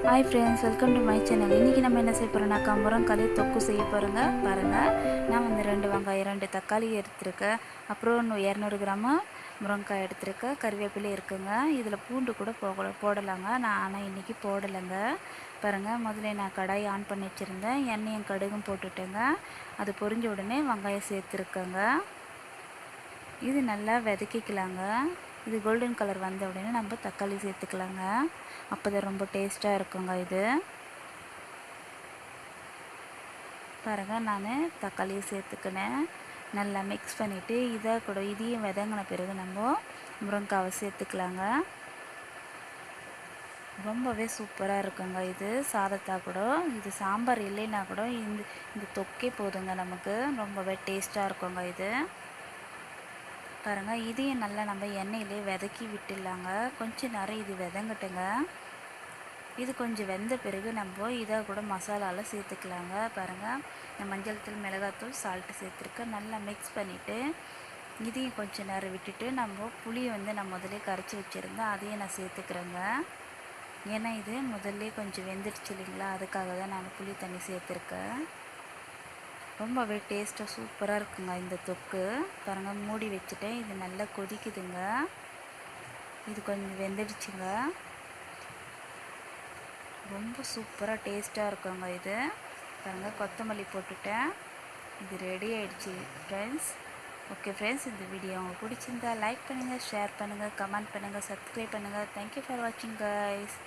Hi friends, welcome to my channel. இன்னைக்கு நம்ம என்ன செய்ய போறோம்னா முருங்கைக்காய் தொக்கு செய்ய போறோங்க. பாருங்க, நான் வந்து 2 வெங்காயம் 2 தக்காளி எடுத்துருக்கேன். அப்புறம் 200 கிராம் முருங்கைக்காய் எடுத்துருக்கேன். கறிவேப்பிலை இருக்குங்க. இதில் பூண்டு கூட போடலாங்க. நான் ஆனால் இன்றைக்கி போடலைங்க. பாருங்கள், முதல்ல நான் கடாயை ஆன் பண்ணி வச்சுருந்தேன். எண்ணெயும் கடுகும் போட்டுட்டேங்க. அது பொரிஞ்ச உடனே வெங்காயம் சேர்த்துருக்கேங்க. இது நல்லா வதக்கிக்கலாங்க. இது கோல்டன் கலர் வந்த உடனே நம்ம தக்காளி சேர்த்துக்கலாங்க. அப்போ தான் ரொம்ப டேஸ்ட்டாக இருக்குங்க. இது பாருங்கள், நான் தக்காளியை சேர்த்துக்கினேன். நல்லா மிக்ஸ் பண்ணிவிட்டு இதையும் வதங்கின பிறகு நம்ம முருங்கைக்காவை சேர்த்துக்கலாங்க. ரொம்பவே சூப்பராக இருக்குங்க. இது சாதத்தா கூட, இது சாம்பார் இல்லைன்னா கூட இந்த தொக்கே போதுங்க நமக்கு. ரொம்பவே டேஸ்ட்டாக இருக்குங்க. இது பாருங்கள், இதையும் நல்லா நம்ம எண்ணெயிலே வதக்கி விட்டுடலாங்க. கொஞ்சம் நேரம் இது வதங்கட்டுங்க. இது கொஞ்சம் வெந்த பிறகு நம்ம இதை கூட மசாலாவில் சேர்த்துக்கலாங்க. பாருங்கள், நான் மஞ்சள் தூள், மிளகாத்தூள், சால்ட்டு சேர்த்துருக்கேன். நல்லா மிக்ஸ் பண்ணிவிட்டு இதையும் கொஞ்சம் நேரம் விட்டுட்டு நம்ம புளியை வந்து நான் முதல்ல கரைச்சி வச்சுருந்தேன். அதையும் நான் சேர்த்துக்கிறேங்க. ஏன்னா இது முதல்ல கொஞ்சம் வெந்துடுச்சு இல்லைங்களா, அதுக்காக தான் நான் புளி தண்ணி சேர்த்துருக்கேன். ரொம்பவே டேஸ்ட்டாக சூப்பராக இருக்குங்க இந்த தொக்கு. பாருங்கள், மூடி வச்சுட்டேன். இது நல்லா கொதிக்குதுங்க. இது கொஞ்சம் வெந்துடுச்சுங்க. ரொம்ப சூப்பராக டேஸ்ட்டாக இருக்குங்க இது. பாருங்கள், கொத்தமல்லி போட்டுட்டேன். இது ரெடி ஆகிடுச்சு ஃப்ரெண்ட்ஸ். ஓகே ஃப்ரெண்ட்ஸ், இந்த வீடியோ உங்களுக்கு பிடிச்சிருந்தா லைக் பண்ணுங்கள், ஷேர் பண்ணுங்கள், கமெண்ட் பண்ணுங்கள், சப்ஸ்கிரைப் பண்ணுங்கள். தேங்க்யூ ஃபார் வாட்சிங் கைஸ்.